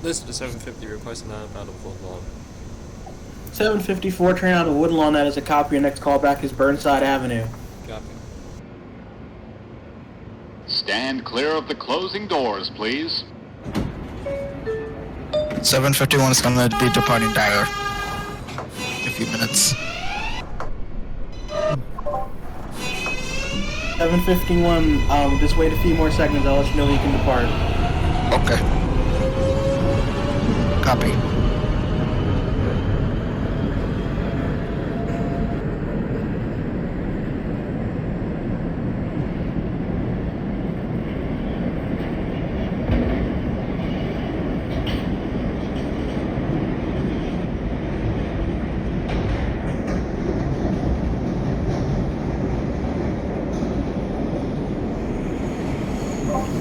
This is the 750 requesting that out of Woodlawn. 754 train out of Woodlawn, that is a copy. Your next callback is Burnside Avenue. Copy. Stand clear of the closing doors, please. 751 is going to be departing Dagger in a few minutes. 751, just wait a few more seconds, I'll let you know you can depart. Okay. Copy.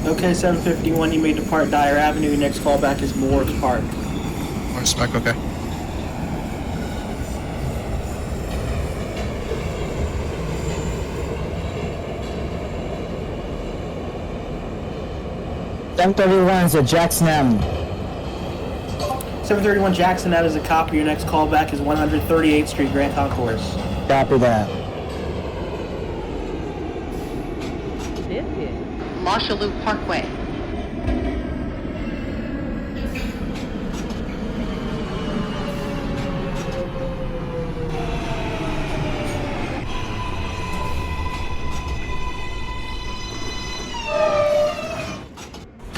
Okay, 751, you may depart Dyer Avenue. Your next callback is Moore's Park. Moore's Park, okay. is at Jackson Avenue. 731 Jackson, that is a copy. Your next callback is 138th Street, Grand Concourse. Copy that. Marshall Loop Parkway.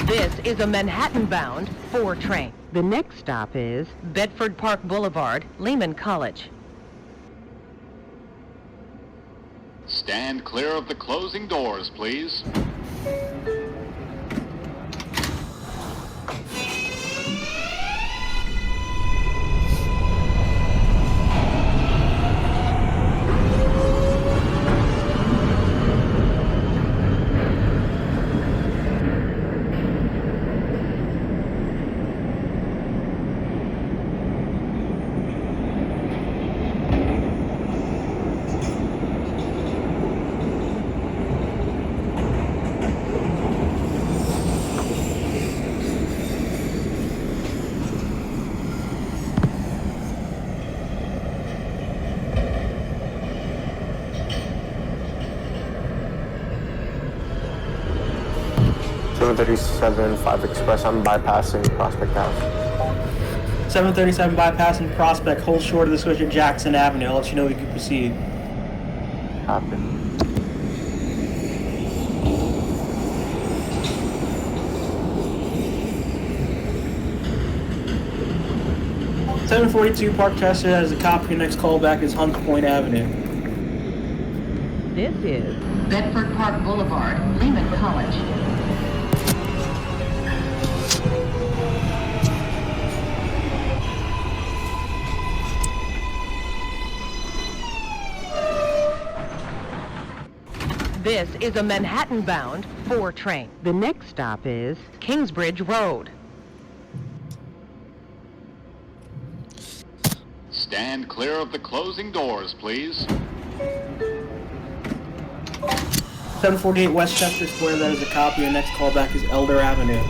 This is a Manhattan-bound 4 train. The next stop is Bedford Park Boulevard, Lehman College. Stand clear of the closing doors, please. $737-5 Express, I'm bypassing Prospect House. 737 bypassing Prospect, hold short of the switch at Jackson Avenue. I'll let you know we can proceed. Copy. $742 Park Chester, that is a copy. Your next callback is Hunts Point Avenue. This is Bedford Park Boulevard, Lehman College. This is a Manhattan-bound 4 train. The next stop is Kingsbridge Road. Stand clear of the closing doors, please. 748 Westchester Square, that is a copy. Your next callback is Elder Avenue.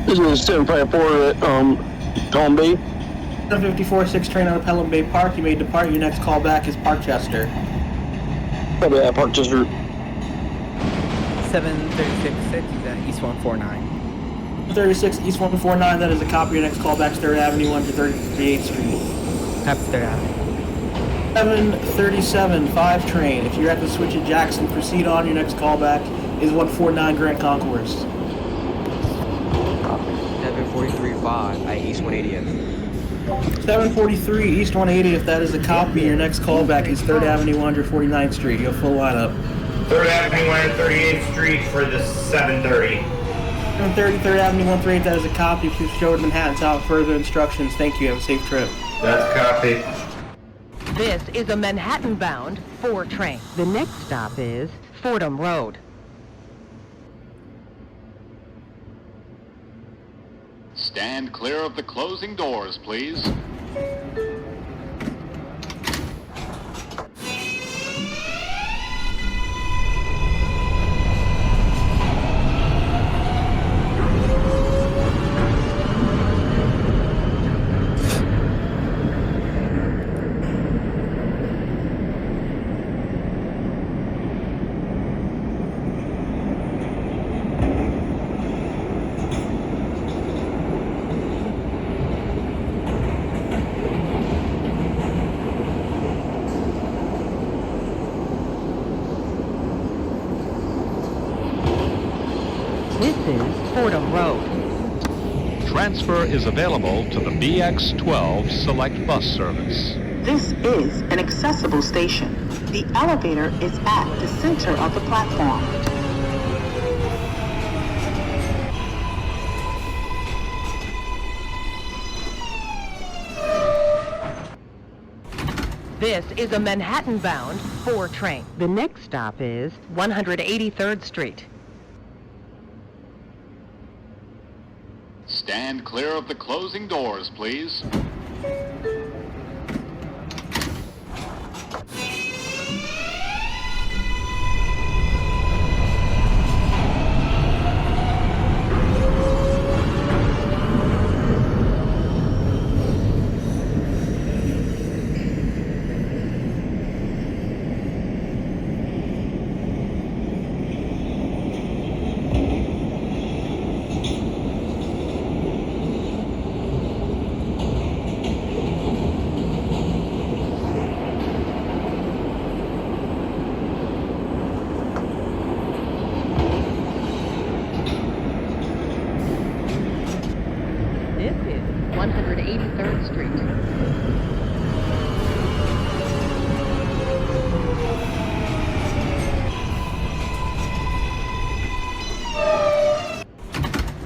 This is 754 at Pelham Bay. 754 6 train out of Pelham Bay Park. You may depart. Your next callback is Parkchester. Probably at Parkchester. 736 is at East 149. 36 East 149, that is a copy. Your next callback is 3rd Avenue, 138th Street. That's 3rd Avenue. 737 5 train. If you're at the switch at Jackson, proceed on. Your next callback is 149 Grand Concourse. 743-5 at East 180th. 743 East 180th, that is a copy. Your next callback is 3rd Avenue, 149th Street. You have full lineup. 3rd Avenue, 138th Street for the 730. 730 3rd Avenue, 138th, that is a copy. Please show to Manhattan South. Further instructions. Thank you. Have a safe trip. That's a copy. This is a Manhattan-bound 4 train. The next stop is Fordham Road. Stand clear of the closing doors, please. This is Fordham Road. Transfer is available to the BX12 Select Bus Service. This is an accessible station. The elevator is at the center of the platform. This is a Manhattan-bound 4 train. The next stop is 183rd Street. Stand clear of the closing doors, please. This is 183rd Street.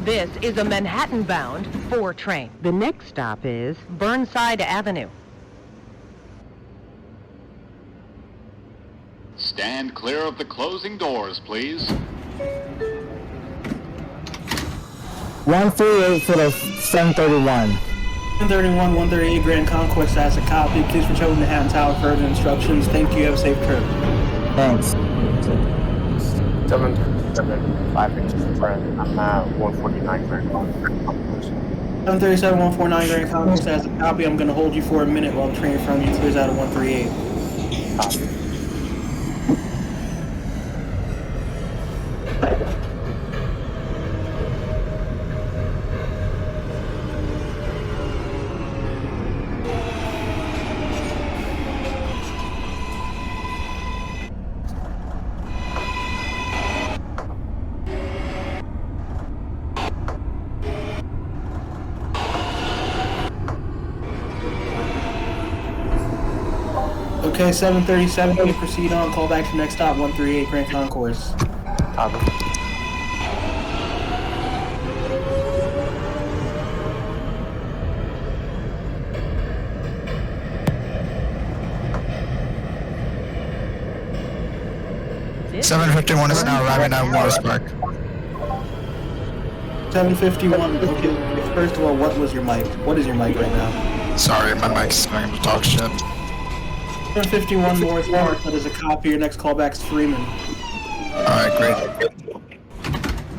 This is a Manhattan-bound 4 train. The next stop is Burnside Avenue. Stand clear of the closing doors, please. 138 for the 731. 131, 138 Grand Concourse has a copy. Please reach over to Manhattan Tower for further instructions. Thank you. Have a safe trip. Thanks. 775 Express. I'm at 149 Grand Concourse. 737, 149 Grand Concourse has a copy. I'm going to hold you for a minute while the train in front of you clears out of 138. Copy. Okay, 737, you proceed on. Call back to next stop, 138 Grand Concourse. Copy. This 751 is now arriving at Morrisburg. 751, okay. First of all, what was your mic? What is your mic right now? Sorry, my mic's going to talk shit. 751 Morrisburg, that is a copy. Your next callback is Freeman. Alright, great.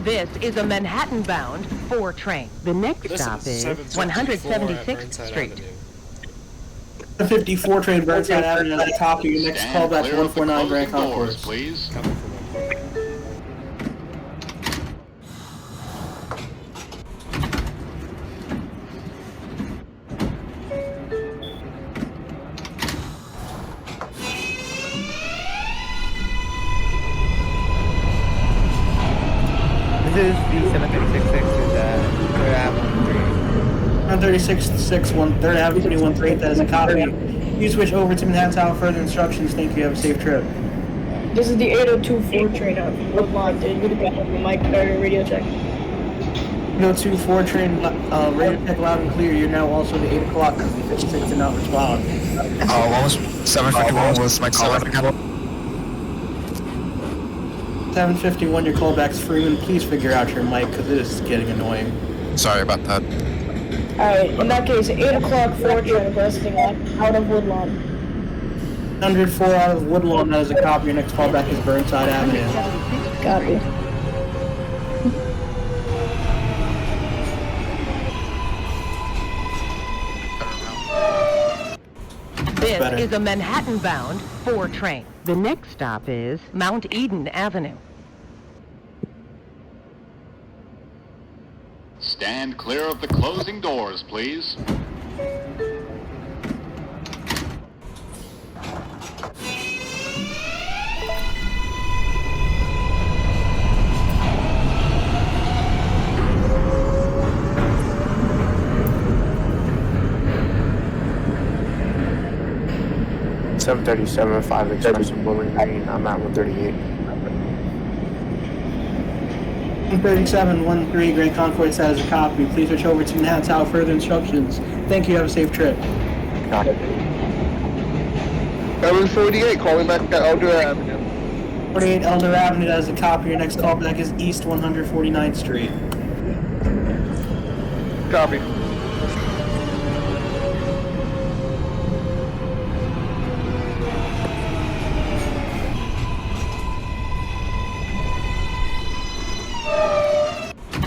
This is a Manhattan-bound 4 train. The next This stop is 754 at 176th Burnside Street. Avenue. 754 train Burnside Avenue has a copy. Your next Stand callback clear of the 149 Grand closing doors, Concourse. please. Copy for them. This is the 7366 to the 3rd Avenue 136 3rd Avenue 138, that is a copy. You switch over to Manhattan Tower for further instructions. Thank you. Have a safe trip. This is the 8024 train out from Woodlawn to Utica. Mic radio check. 8024 train, radio check loud and clear. You're now also the 8 o'clock because the 56 did not respond. What was 751 was my call out again? 751, your callback's Freeman. Please figure out your mic because it is getting annoying. Sorry about that. Alright, in that case, 8 o'clock 4 train requesting out of Woodlawn. 104 out of Woodlawn, that is a copy. Your next callback is Burnside Avenue. Copy. This is a Manhattan-bound 4 train. The next stop is Mount Eden Avenue. Stand clear of the closing doors, please. Seven 37-5 Express in Bowling Green. I'm at 138. 137-13, Grand Concourse, that is a copy. Please switch over to Manhattan Tower for further instructions. Thank you, have a safe trip. Got it. 748, calling back at Elder Avenue. 48 Elder Avenue, that is a copy. Your next callback is East 149th Street. Copy.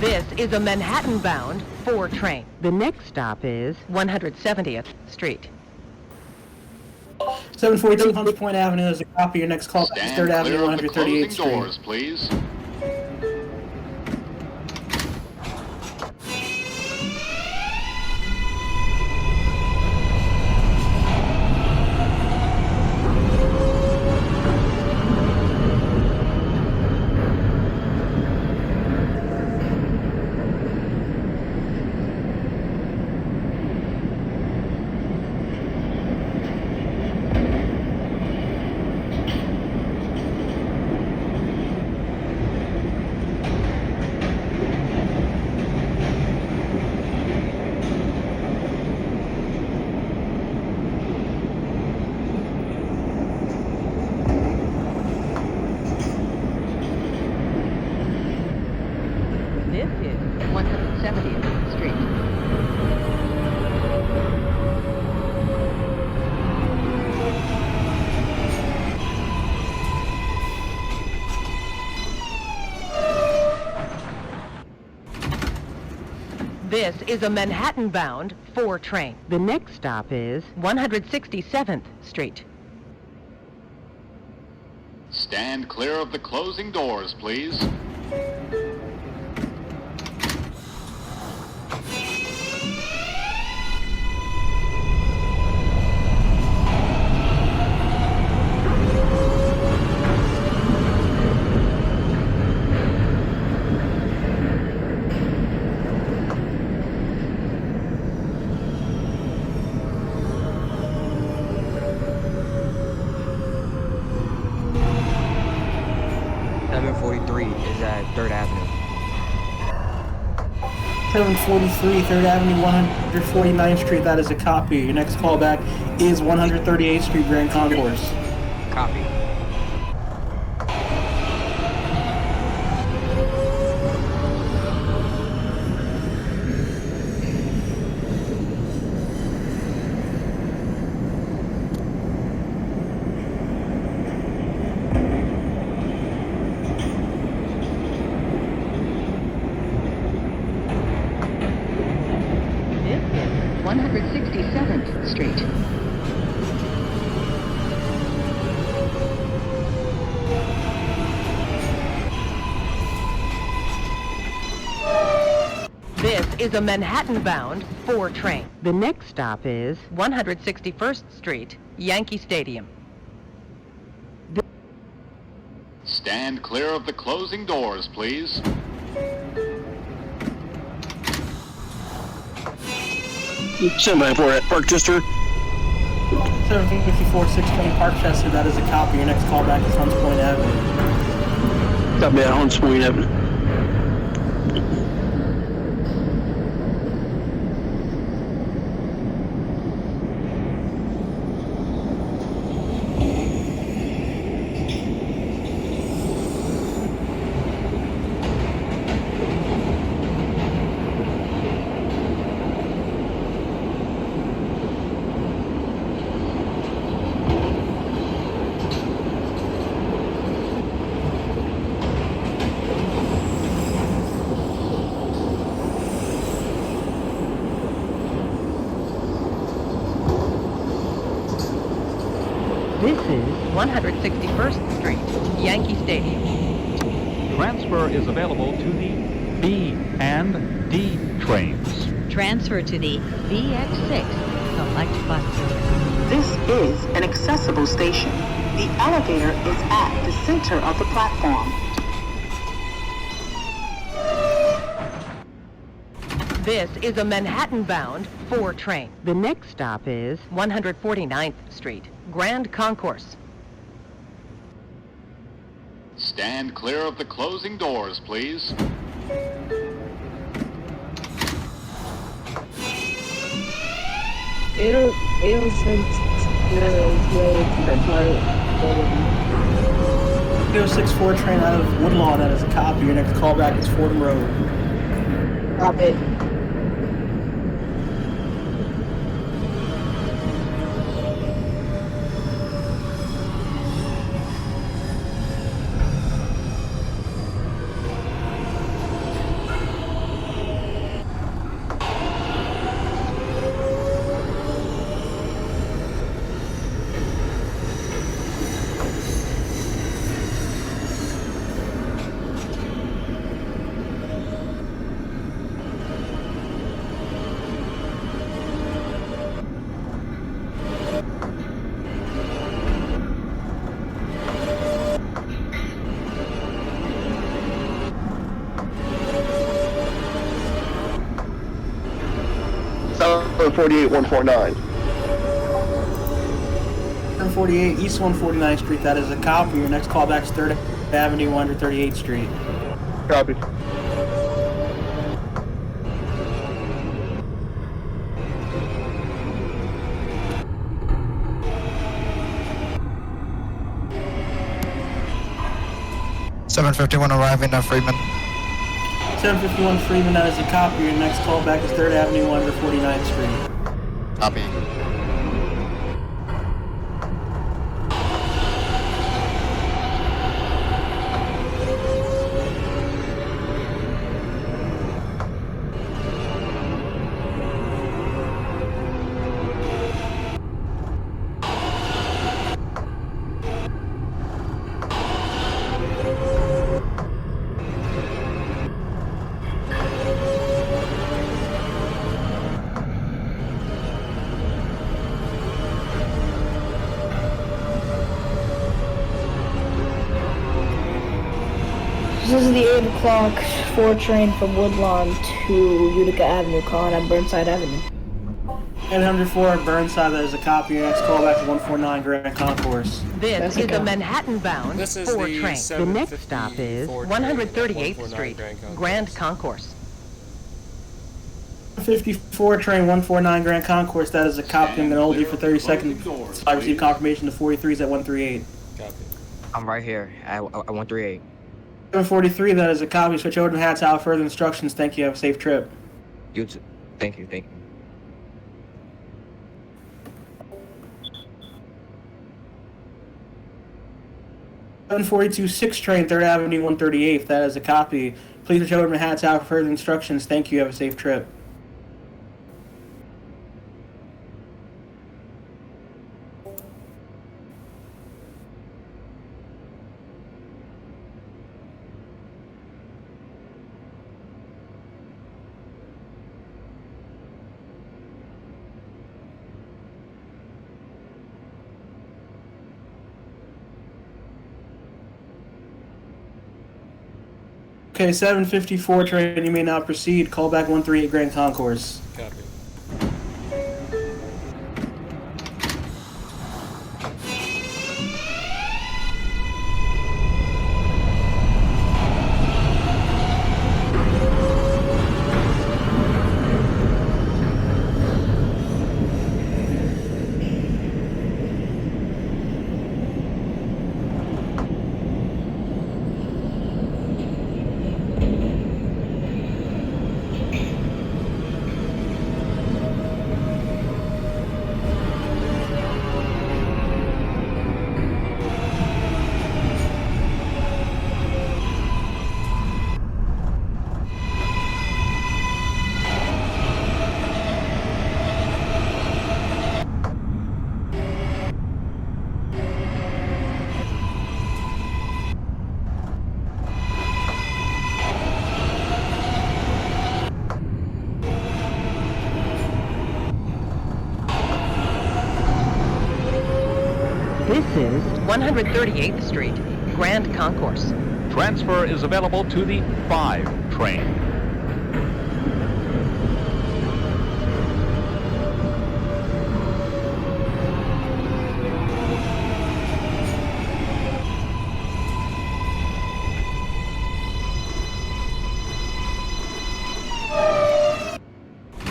This is a Manhattan-bound 4 train. The next stop is 170th Street. 742 Hunts Point Avenue, that is a copy. Your next callback is Stand 3rd Avenue, clear of the 138th closing Street. doors, please. This is 170th Street. This is a Manhattan-bound 4 train. The next stop is 167th Street. Stand clear of the closing doors, please. Is at 3rd Avenue. 743 3rd Avenue, 149th Street, that is a copy. Your next callback is 138th Street, Grand Concourse. Copy. This is 167th Street. This is a Manhattan-bound 4 train. The next stop is 161st Street, Yankee Stadium. Stand clear of the closing doors, please. Stand by for it. Park Chester. 754 6 train Park Chester, that is a copy. Your next callback is Hunts Point Avenue. Copy at Hunts Point Avenue. 161st Street, Yankee Stadium. Transfer is available to the B and D trains. Transfer to the BX6 Select Bus Service. This is an accessible station. The elevator is at the center of the platform. This is a Manhattan-bound 4 train. The next stop is 149th Street, Grand Concourse. Stand clear of the closing doors, please. It'll send the 064 train out of Woodlawn, that is a copy. Your next callback is Fordham Road. Stop it. South 48 149. 148 East 149th Street, that is a copy. Your next callback is 3rd Avenue, 138th Street. Copy. $751 arriving at Freeman. 751 Freeman, that is a copy. Your next callback is 3rd Avenue, 149th Street. Copy. This is the 8 o'clock 4 train from Woodlawn to Utica Avenue, calling at Burnside Avenue. 804 Burnside, that is a copy. Your next callback is 149 Grand Concourse. This is a Manhattan-bound This is 4 the train. The next stop is 754 138th Street, Grand Concourse. Grand Concourse. 54 train 149 Grand Concourse, that is a copy. I'm going to hold you for 30 seconds. I received confirmation the 43 is at 138. Copy. I'm right here at 138. 743, that is a copy. Switch over to hats out. Further instructions. Thank you. Have a safe trip. You too. Thank you. Thank you. $742 6 train 3rd Avenue 138th, that is a copy. Please switch over to hats out for further instructions. Thank you. Have a safe trip. Okay, 754 train, you may now proceed. Call back 138 Grand Concourse. Copy. is 138th Street, Grand Concourse. Transfer is available to the 5 train.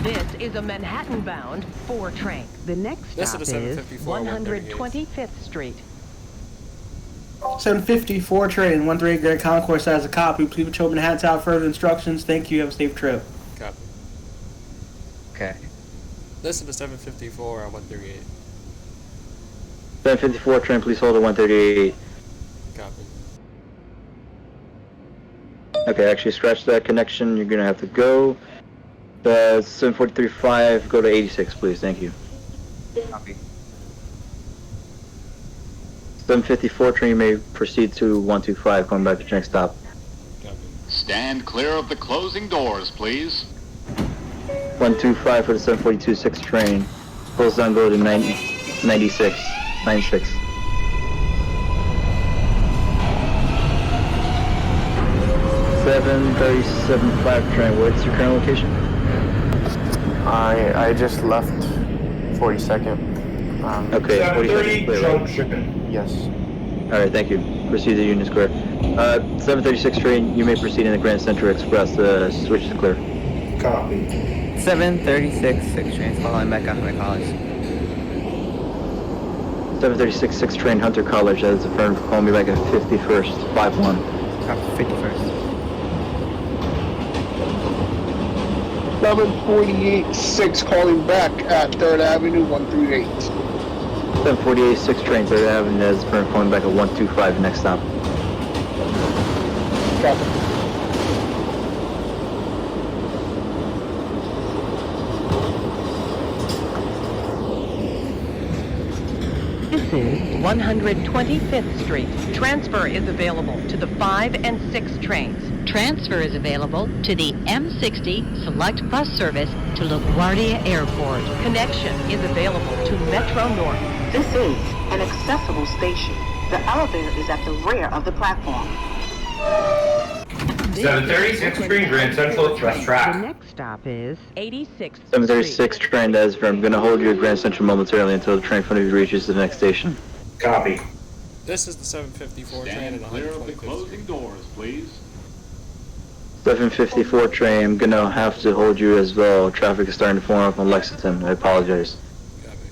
This is a Manhattan-bound 4 train. The next This stop is the is 754, 125th Street. 754 train, 138 Grand Concourse has a copy. Please patrol Manhattan out further instructions. Thank you. Have a safe trip. Copy. Okay. This is the 754 on 138. 754 train, please hold at 138. Copy. Okay, actually scratch that connection. You're gonna have to go. The 743.5, go to 86, please. Thank you. Copy. 754 train, you may proceed to 125, going back to your next stop. Copy. Stand clear of the closing doors, please. 125 for the 742.6 train. Close down, go to 96. 96. 737.5 train, what's your current location? I just left 42nd. Okay, 730 42nd. Junction. Yes. Alright, thank you. Proceed to Union Square. 736 train, you may proceed in the Grand Central Express. Switch is clear. Copy. 736 6 train, following back after my college. 736 6 train, Hunter College, that is affirmed. Call me back at 51st, 51. 51st. 748 6 calling back at 3rd Avenue 138. 748 6 train, 3rd Avenue, that is affirmed. Calling back at 125, next stop. Copy. This is 125th Street. Transfer is available to the 5 and 6 trains. Transfer is available to the M60 Select Bus Service to LaGuardia Airport. Connection is available to Metro North. This is an accessible station. The elevator is at the rear of the platform. 736 Green Grand Central Express The track. next stop is 86th 736 train, that is affirmed. I'm going to hold you at Grand Central momentarily until the train in front of you reaches the next station. Copy. This is the 754 train Stand and the clear of the 125th. closing doors, please. 754 train, I'm going to have to hold you as well. Traffic is starting to form up on Lexington. I apologize. Copy.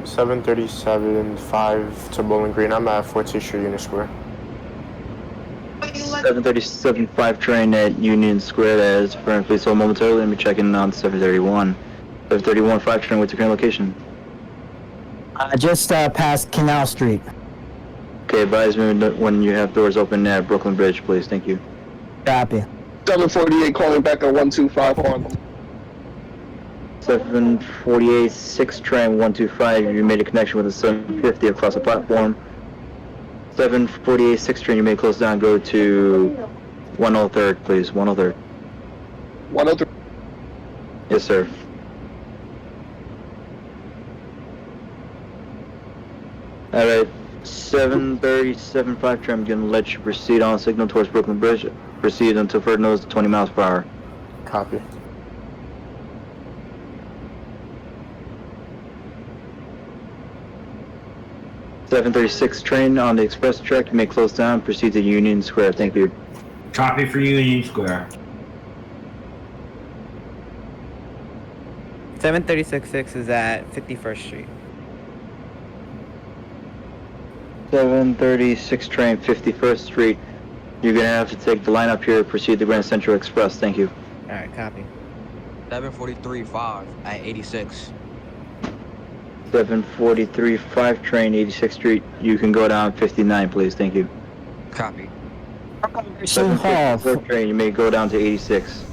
Seven thirty-seven 5 to Bowling Green. I'm at 14th Street, Union Square. 737 5 train at Union Square, that is affirmed. Please hold momentarily. Let me check in on 731. 731 5 train, what's your current location? Just past Canal Street. Okay, advise me when you have doors open at Brooklyn Bridge, please. Thank you. Copy. 748 calling back at 125 748 6 train 125, you made a connection with the 750 across the platform. 748 6 train, you may close down, go to 103rd, please. 103rd. 103. Yes, sir. Alright, 737 5 train, I'm going to let you proceed on signal towards Brooklyn Bridge. Proceed until further notice 20 miles per hour. Copy. 736 train on the express track, you may close down, proceed to Union Square. Thank you. Copy for Union Square. 736 is at 51st Street. 736 train, 51st Street. You're gonna have to take the line up here, proceed to Grand Central Express. Thank you. Alright, copy. 743.5 at 86. 743 5 train, 86th Street. You can go down 59, please. Thank you. Copy. 754 train, you may go down to 86.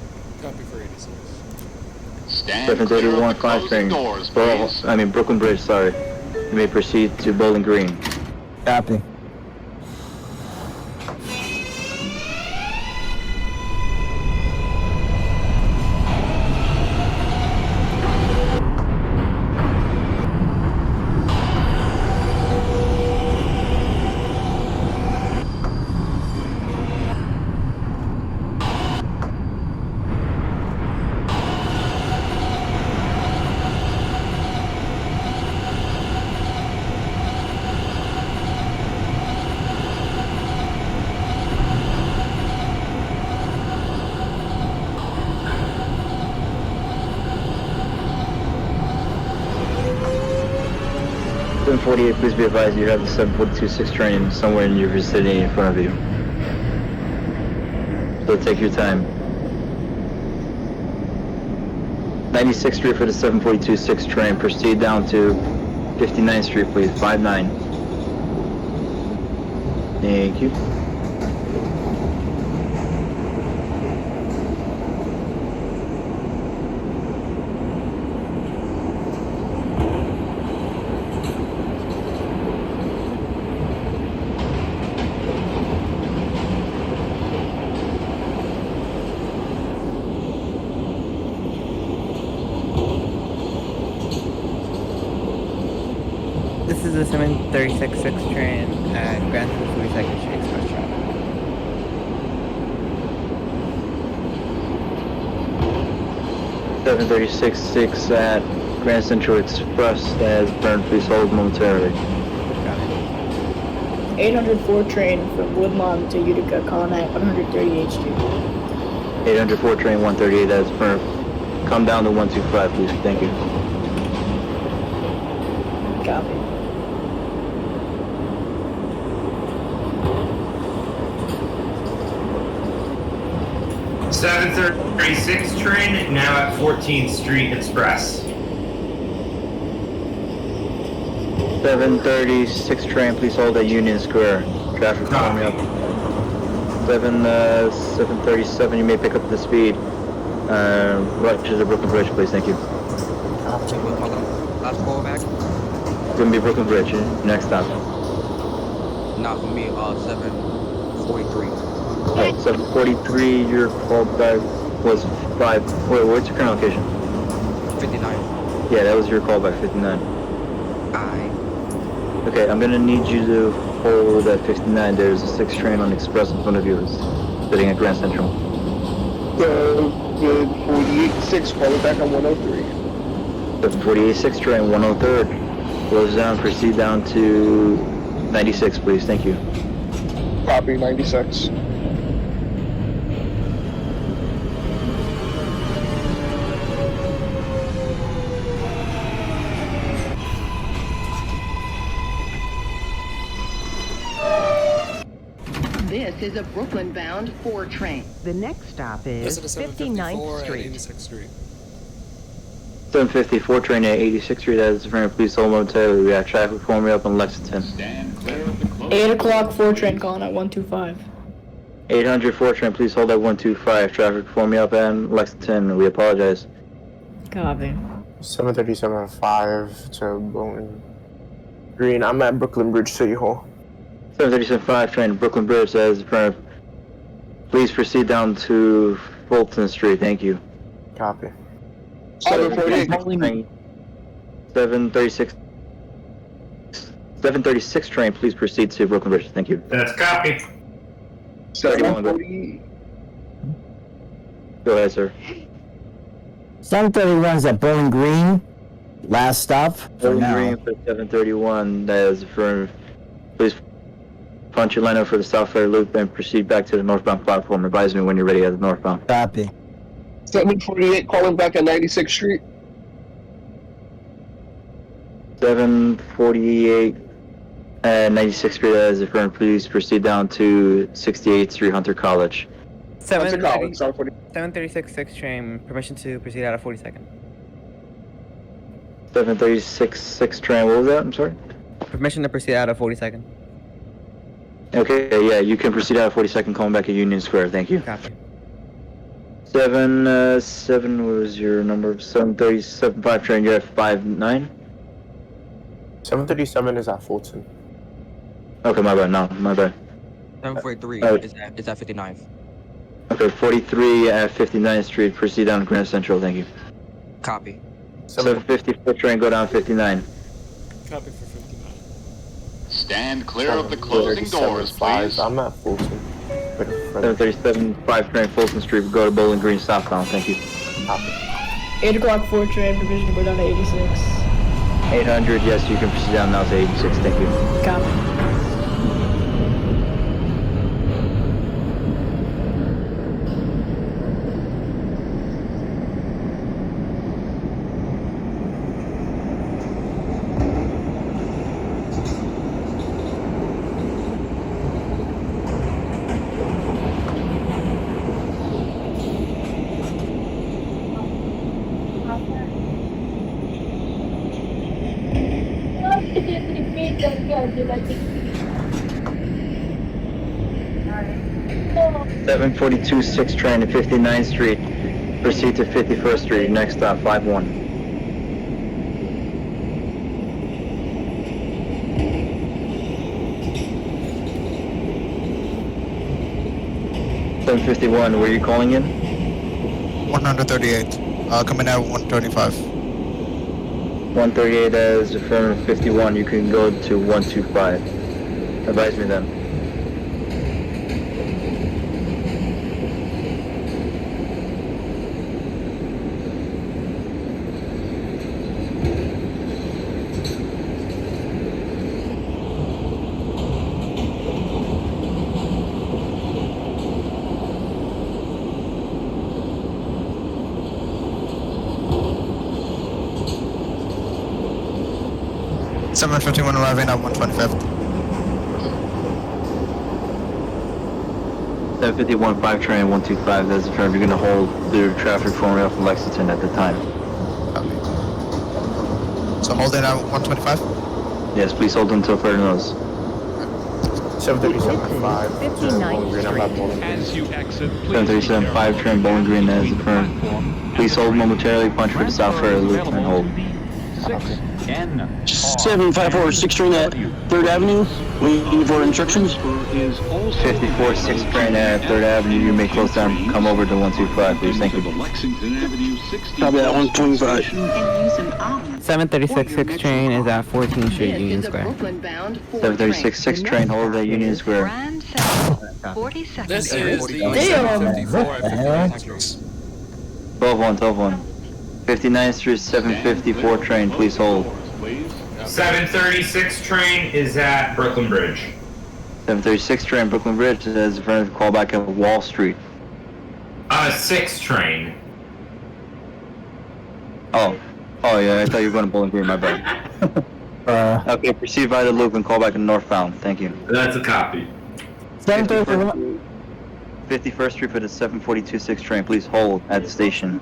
Copy for 86. Stand clear of 731 the 5 closing train. doors, please. Brooklyn Bridge, sorry. You may proceed to Bowling Green. Copy. .48, please be advised you have the 742-6 train somewhere in your vicinity in front of you. So take your time. 96th Street for the 742-6 train. Proceed down to 59th Street, please. 59. Thank you. This is the 736-6 train at Grand Central 42nd Street Express track. .36 at Grand Central Express as burned. Please hold momentarily. 804 train from Woodlawn to Utica, calling at 138th Street. 804 train 138 as burned. Come down to 125, please. Thank you. Copy. Seven 36 train now at 14th Street Express. 736 train, please hold at Union Square. Traffic coming up. 737, you may pick up the speed. Right to the Brooklyn Bridge, please. Thank you. Last call back? It's gonna be Brooklyn Bridge. Next stop. Not for me, 743. Alright, 743, your call back was 5. Wait, what's your current location? 59. Yeah, that was your call back, 59. Aye. Okay, I'm gonna need you to hold at 59. There's a 6 train on Express in front of you. It's sitting at Grand Central. The 48-6, call it back on 103. 748-6 train, 103rd. Close down, proceed down to 96, please. Thank you. Copy, 96. This is a Brooklyn-bound 4 train. The next stop is This is the 59th 754 at Street. 86th Street. 754 train at 86th Street. That is for please hold momentarily. We have traffic forming up on Lexington. Stand clear of the closing 8 o'clock 4 train calling at 125. 804 train, please hold at 125. Traffic forming up in Lexington. We apologize. Copy. 737-5 to Bowling Green. I'm at Brooklyn Bridge City Hall. 737-5 train to Brooklyn Bridge says please proceed down to Fulton Street. Thank you. Copy. 748. 736 train, please proceed to Brooklyn Bridge. Thank you. That's copy. 740. Go ahead, sir. 731 is at Bowling Green. Last stop. Bowling Green for 731. That is for please punch your line up for the South Ferry Loop and proceed back to the northbound platform. Advise me when you're ready at the northbound. Copy. 748, calling back at 96th Street. 748 at 96th Street as a firm, please proceed down to 68th Street, Hunter College. 736-6 train, permission to proceed out of 42nd. 736-6 train, what was that? I'm sorry? Permission to proceed out of 42nd. Okay, yeah, you can proceed out of 42nd, calling back at Union Square. Thank you. Copy. 7, what was your number? 737 5 train, you're at 59? 737 is at Fulton. Okay, my bad, no, my bad. 743 is at 59th. Okay, 43 at 59th Street, proceed down to Grand Central, thank you. Copy. 754 train, go down 59. Copy for 59. Stand clear of the closing doors, please. I'm at Fulton. 737 5 train, Fulton Street, go to Bowling Green southbound, thank you. Copy. 8 o'clock 4 train, provision to go down to 86. 800, yes, you can proceed down now to 86, thank you. Copy. Seven 42-6 train to 59th Street. Proceed to 51st Street. Next stop, 51. $751, were you calling in? 138. Coming out 125. 138 as affirmative 51. You can go to 125. Advise me then. $751 arriving at 125th. 751 5 train 125. That's affirmed. You're going to hold the traffic flowing off of Lexington at the time. Copy. So hold it at 125? Yes, please hold until further notice. 737 5. 59th As you exit, please 737 5 train Bowling Green as affirmed. Please hold momentarily. Punch for the south ferry loop and hold. 754 6 train at 3rd Avenue. Waiting for instructions. 54 6 train at 3rd Avenue. You may close down. Come over to 125, please. Thank you. Copy at 125. 736 6 train is at 14th Street, Union Square. 736 6 train, hold at Union Square. This is the 754 at 59th Street. 12-1, 12-1. 59th Street, 754 train, please hold. 736 train is at Brooklyn Bridge. 736 train, Brooklyn Bridge, as a call back at Wall Street. 6 train. Oh yeah, I thought you were going to Bowling Green, my bad. Okay, proceed via the loop and call back in northbound, thank you. That's a copy. 51st Street for the 742 6 train, please hold at the station.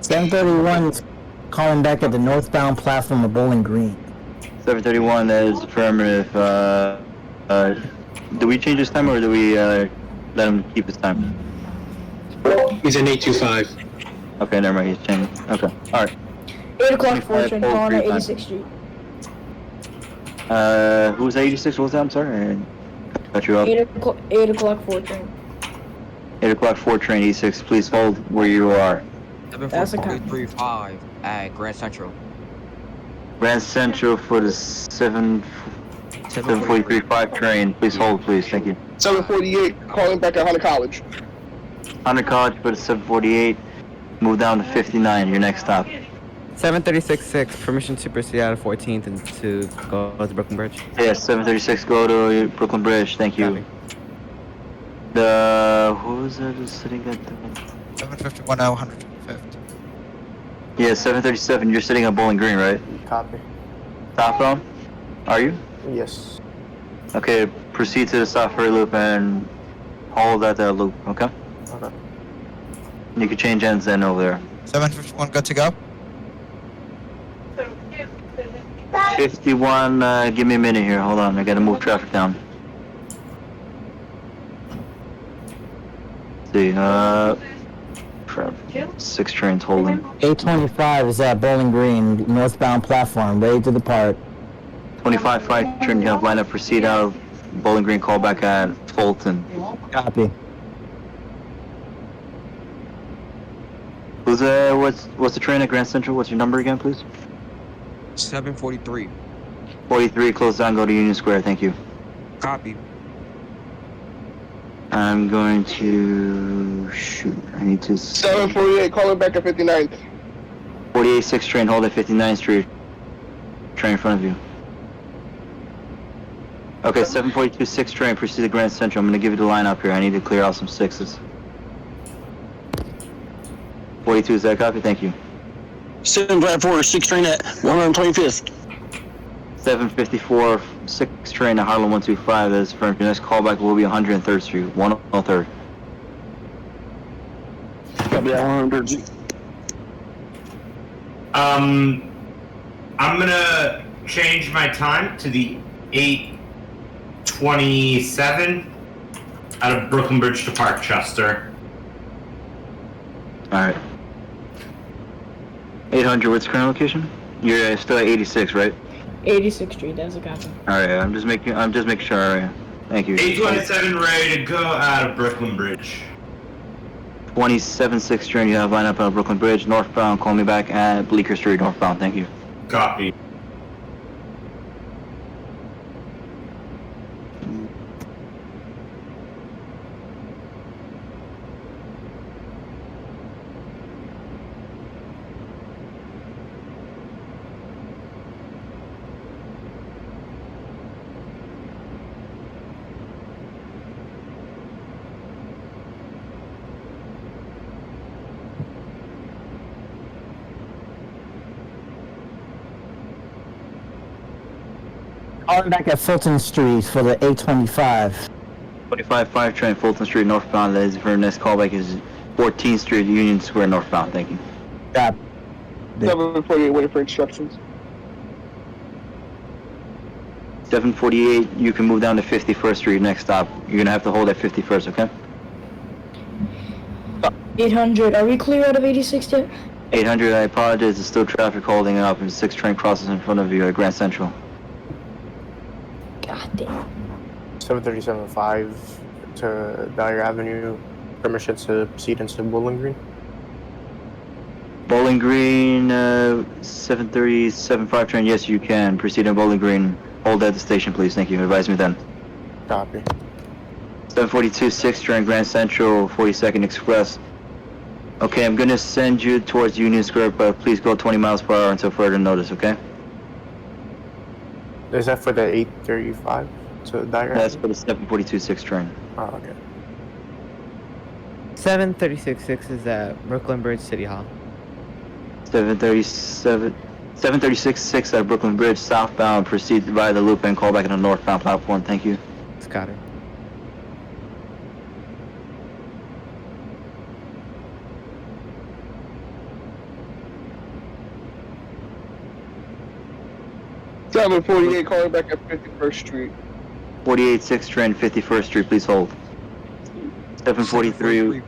731 is calling back at the northbound platform of Bowling Green. 731, that is affirmative. Do we change his time or do we let him keep his time? He's an 825. Okay, never mind, he's changing. Okay, alright. 8 o'clock 4 train calling at 86th Street. Who was 86? What was that? I'm sorry. I cut you off. 8 o'clock 4 train. 8 o'clock 4 train 86. Please hold where you are. 74335 at Grand Central. Grand Central for the 743-5 train. Please hold, please. Thank you. 748, calling back at Hunter College. Hunter College for the 748. Move down to 59. Your next stop. 736 6, permission to proceed out of 14th and to go to Brooklyn Bridge. Yes, 736. Go to Brooklyn Bridge. Thank you. Copy. Who was that just sitting at the... 751 at 125th. Yeah, 737. You're sitting at Bowling Green, right? Copy. Southbound? Are you? Yes. Okay, proceed to the South Ferry Loop and hold at that loop, okay? Okay. You can change ends then over there. 751 good to go? 51, give me a minute here. Hold on, I gotta move traffic down. see. 6 trains holding. 825 is at Bowling Green, northbound platform, ready to depart. 25 5 train, you have lineup, proceed out of Bowling Green, call back at Fulton. Copy. Who's what's the train at Grand Central? What's your number again, please? 743. 43, close down, go to Union Square, thank you. Copy. I'm going to shoot. I need to 748, calling back at 59th. 48 6 train, hold at 59th Street. Train in front of you. Okay, 742 6 train, proceed to Grand Central. I'm gonna give you the line up here. I need to clear out some 6s. 42, is that copy? Thank you. 754 6 train at 125th. 754 6 train at Harlem 125. That is confirmed. Your next callback will be 103rd Street, 103rd. Copy that 100. I'm gonna change my time to the 8:27 out of Brooklyn Bridge to Parkchester. Alright. 800, what's the current location? You're still at 86, right? 86th Street, that's a copy. Alright, I'm just making sure, alright. Thank you. 827 ready to go out of Brooklyn Bridge. 27 6 train, you have line up on Brooklyn Bridge, northbound, call me back at Bleecker Street, northbound, thank you. Copy. Calling back at Fulton Street for the 825. 25 5 train, Fulton Street, northbound. That is for next callback is 14th Street, Union Square, northbound. Thank you. Got 748, waiting for instructions. 748, you can move down to 51st Street, next stop. You're gonna have to hold at 51st, okay? 800, are we clear out of 86th yet? 800, I apologize, there's still traffic holding up and 6 train crosses in front of you at Grand Central. God damn. 737.5 to Dyer Avenue. Permission to proceed into Bowling Green. Bowling Green, 737 train, yes you can. Proceed on Bowling Green. Hold at the station, please. Thank you. Advise me then. Copy. 742 6 train, Grand Central, 42nd Express. Okay, I'm gonna send you towards Union Square, but please go 20 miles per hour until further notice, okay? Is that for the 835 to Dyer? That's for the 742 6 train. Oh, okay. 736-6 is at Brooklyn Bridge City Hall. 736 6 at Brooklyn Bridge, southbound, proceed via the loop and call back on the northbound platform. Thank you. Got it. Seven 48, calling back at 51st Street. 48 6 train, 51st Street, please hold. 743.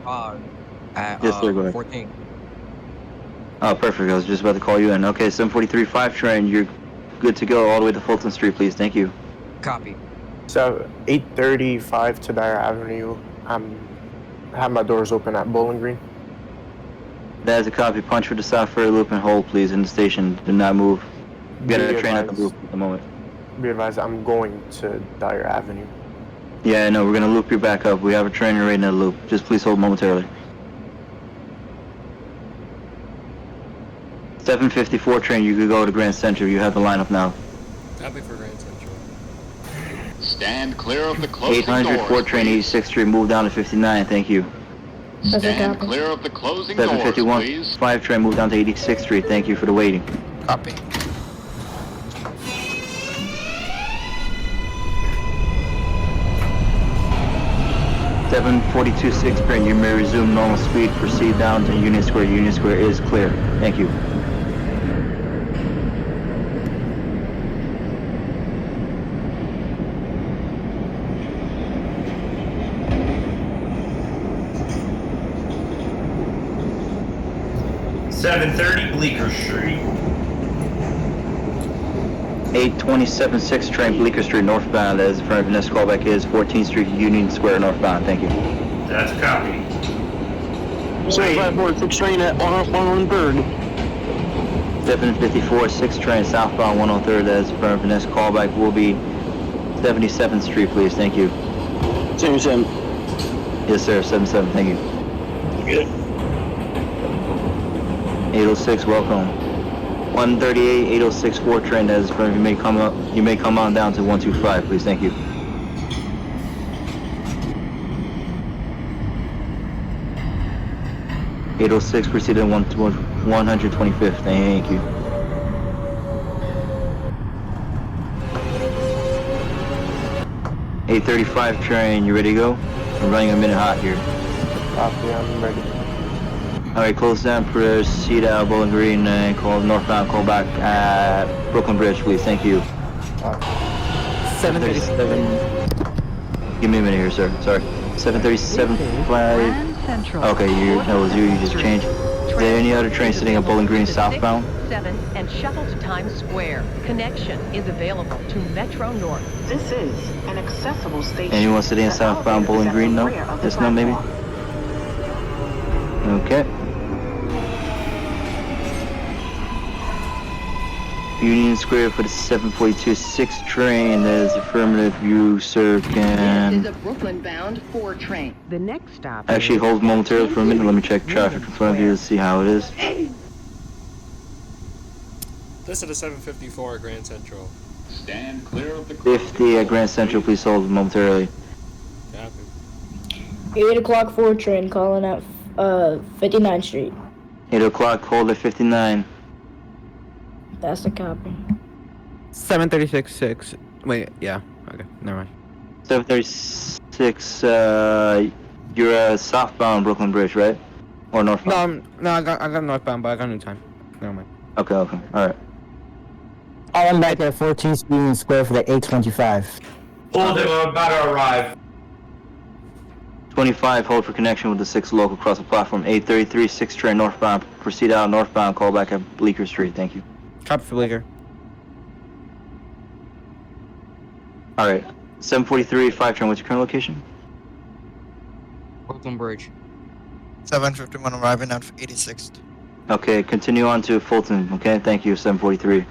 Yes, sir, go ahead. 14. Oh, perfect. I was just about to call you in. Okay, 743 5 train, you're good to go all the way to Fulton Street, please. Thank you. Copy. So 835 to Dyer Avenue. I have my doors open at Bowling Green. That is a copy. Punch for the South Ferry Loop and hold, please, in the station. Do not move. We got a train at the loop at the moment. Be advised, I'm going to Dyer Avenue. Yeah, I know. We're going to loop you back up. We have a train right in the loop. Just please hold momentarily. 754 train, you could go to Grand Central. You have the lineup now. Happy for Grand Central. Stand clear of the closing 804 doors, train, please. 86th Street, move down to 59. Thank you. Stand clear of the closing doors, 751 please. 5 train, move down to 86th Street. Thank you for the waiting. Copy. 742 6 train, you may resume normal speed. Proceed down to Union Square. Union Square is clear. Thank you. 730 Bleecker Street. 827 6 train Bleecker Street northbound as affirmative. Next callback is 14th Street Union Square northbound. Thank you. That's a copy. 7546 train at 103rd. 754 6 train southbound 103rd as affirmative. Next callback will be 77th Street, please. Thank you. 77. Yes, sir. 77. Thank you. 806, welcome. 138, 806 4 train as affirmative. You may come on down to 125, please. Thank you. (806) proceed on 125th. Thank you. (835) train, you ready to go? I'm running a minute hot here. Copy, I'm ready. Alright, close down, proceed out Bowling Green and call northbound, call back at Brooklyn Bridge, please. Thank you. 737. Give me a minute here, sir. Sorry. 737 flag. Okay, that was you just changed. Is there any other train sitting at Bowling Green southbound? 7 and shuttle to Times Square. Connection is available to Metro North. This is an accessible station. Anyone sitting in southbound Bowling Green? No? Yes, no, maybe? Okay. Union Square for the 742 6 train. That is affirmative. You, sir, can... This is a Brooklyn-bound 4 train. The next stop actually hold momentarily for a minute. Let me check traffic in front of you to see how it is. This is a 754 Grand Central. Stand clear of the 50 at Grand Central, please hold momentarily. Copy. 8 o'clock 4 train calling at 59th Street. 8 o'clock, hold at 59. That's the copy. 736-6. Wait, yeah. Okay, never mind. 736, you're southbound Brooklyn Bridge, right? Or northbound? No, I got northbound, but I got new time. Never mind. Okay, alright. I'm back at 14th Street Union Square for the 825. Hold it, we're about to arrive. 25, hold for connection with the 6 local across the platform. 833, 6 train northbound. Proceed out northbound, call back at Bleecker Street. Thank you. Copy for Bleecker. Alright. 743, 5 train, what's your current location? Brooklyn Bridge. 751 arriving at 86th. Okay, continue on to Fulton. Okay, thank you, 743.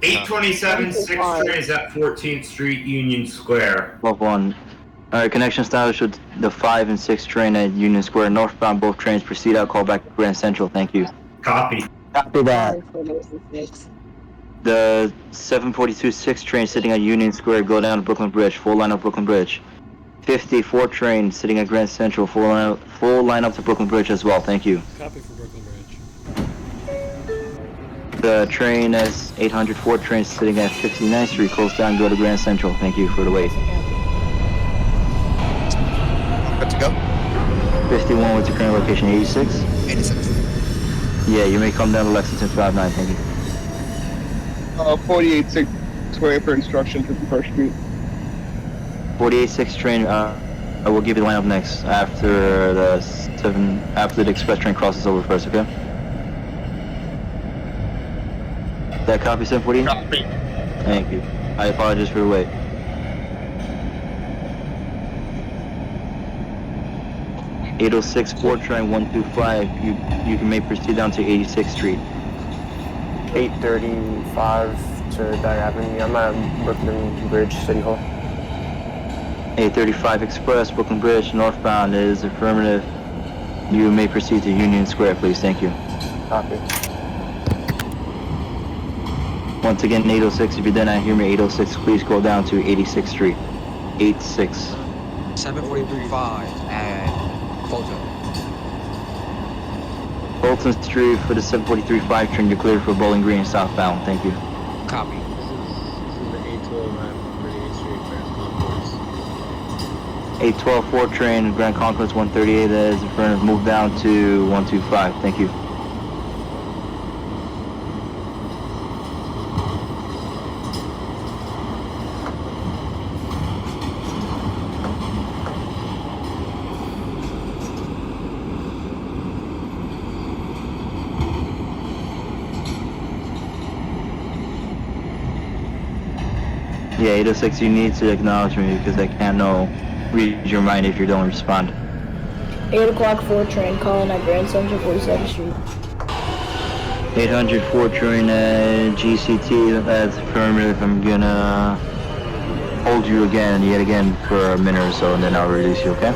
827 6 train is at 14th Street Union Square. 12-1. Alright, connection established with the 5 and 6 train at Union Square. Northbound, both trains proceed out, call back to Grand Central. Thank you. Copy. Copy that. The 742 6 train sitting at Union Square, go down to Brooklyn Bridge, full line up Brooklyn Bridge. 54 train sitting at Grand Central, full line up to Brooklyn Bridge as well. Thank you. Copy for Brooklyn Bridge. The train as 804 train sitting at 59th Street, close down, go to Grand Central. Thank you for the wait. Good to go? 51, what's your current location? 86? 86. Yeah, you may come down to Lexington 59, thank you. 48-6 waiting for instruction, 51st Street. 48-6 train, I will give you the lineup next after the express train crosses over first, okay? That copy 748? Copy. Thank you. I apologize for the wait. (806) 4 train 125. You may proceed down to 86th Street. 835 to Dyer Avenue. I'm at Brooklyn Bridge, City Hall. 835 Express, Brooklyn Bridge, northbound is affirmative. You may proceed to Union Square, please. Thank you. Copy. Once again, 806, if you did not hear me, 806, please go down to 86th Street. 86. 743-5 and Fulton. Fulton Street for the 743-5 train, you're cleared for Bowling Green southbound. Thank you. Copy. This is the 812 at 38th Street, Grand Concourse. 812 4 train, Grand Concourse 138, that is affirmative. Move down to 125. Thank you. Yeah, 806, you need to acknowledge me because I can't read your mind if you don't respond. 8 o'clock 4 train calling at Grand Central 42nd Street. 804 train at GCT, that's affirmative. I'm gonna hold you yet again for a minute or so, and then I'll release you, okay?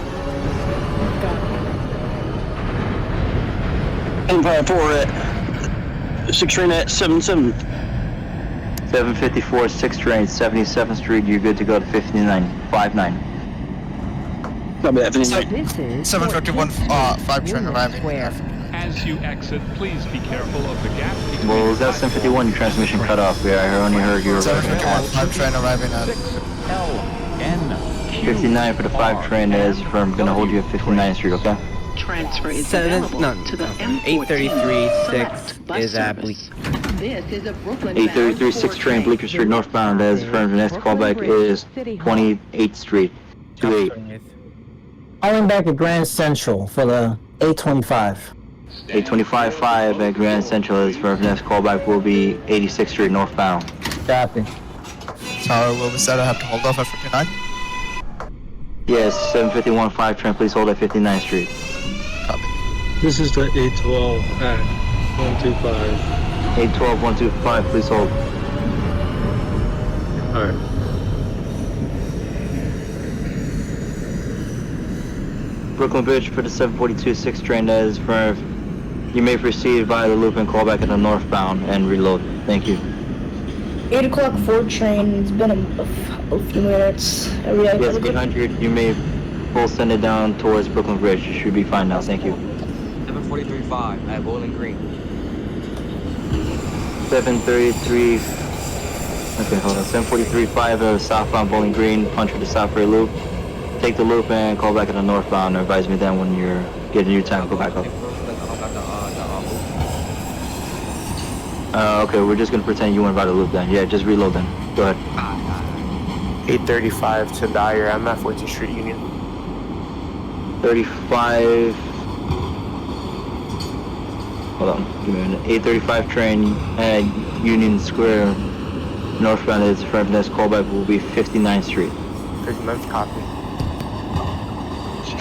1054 at 6 train at 77. 754, 6 train, 77th Street, you're good to go to 59. Copy that, 59. This is 751, 5 train arriving. As you exit, please be careful of the gap between Well, was that 751? Your transmission cut off. Yeah, I only heard you were 751, 5 train arriving at 59 for the 5 train is from gonna hold you at 59th Street, okay? Transfer is available to the M14 833-6 is at Bleak. This is a Brooklyn 833 6 train, Bleecker Street northbound, as affirmed. The next callback is 28th Street, 28. Calling back at Grand Central for the 825. 825-5 at Grand Central, as affirmed. The next callback will be 86th Street northbound. Copy. Sorry, what was that? I have to hold off at 59? Yes, 751 5 train, please hold at 59th Street. Copy. This is the 812 at 125. 812 125, please hold. Alright. Brooklyn Bridge for the 742 6 train, that is affirmed. You may proceed via the loop and call back at the northbound and reload. Thank you. 8 o'clock 4 train, it's been a few minutes. Yes, 800, you may full send it down towards Brooklyn Bridge. You should be fine now, thank you. 743.5 at Bowling Green. 733, okay, hold on, 743.5 southbound Bowling Green, punch for the Southbury loop. Take the loop and call back at the northbound, or advise me then when you're getting your time, go back up. Okay, we're just gonna pretend you went by the loop then. Yeah, just reload then. Go ahead. 835 to Dyer, MF 14th Street Union. 35. Hold on, give me a minute. 835 train at Union Square, northbound is affirmed. Next callback will be 59th Street. 59th copy.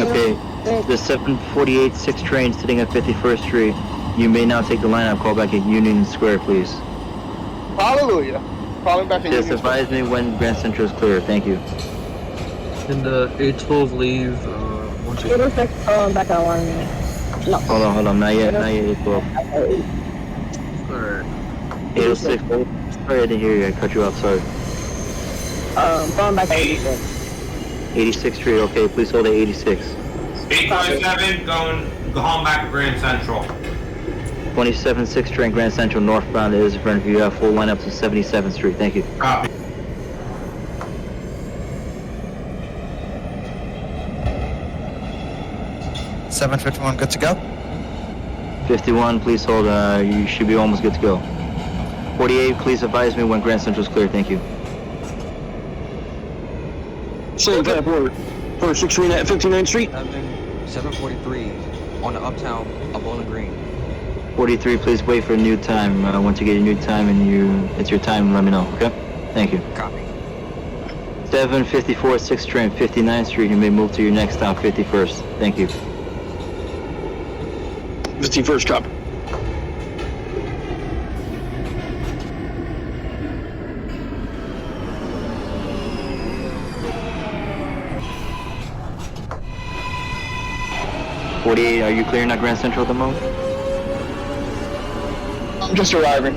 Okay, the 748 6 train sitting at 51st Street. You may now take the line-up callback at Union Square, please. Hallelujah. Calling back at Just Union advise me when Grand Central is clear. Thank you. And the 812 leave, 806 calling back at 1. No. Hold on, not yet, 812. Alright. 806, sorry I didn't hear you, I cut you off, sorry. Calling back at 86. 86th Street, okay, please hold at 86. 857, go home back to Grand Central. 27 6 train Grand Central northbound is in front of you. You have full lineup to 77th Street. Thank you. Copy. $751, good to go? 51, please hold. You should be almost good to go. 48, please advise me when Grand Central is clear. Thank you. Same for 6 train at 59th Street. 743 on the uptown of Bowling Green. 43, please wait for a new time. Once you get a new time and it's your time, let me know, okay? Thank you. Copy. 754 6 train, 59th Street. You may move to your next stop, 51st. Thank you. 51st copy. Are you clearing at Grand Central at the moment? I'm just arriving.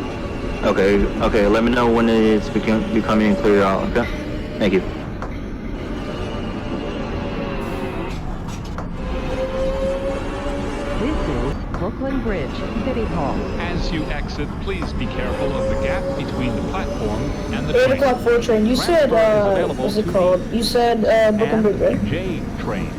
Okay, let me know when it's becoming clear out, okay? Thank you. This is Brooklyn Bridge, City Hall. As you exit, please be careful of the gap between the platform and the 8 train. o'clock 4 train, you said, what's it called? You said, Brooklyn Bridge, right? J trains.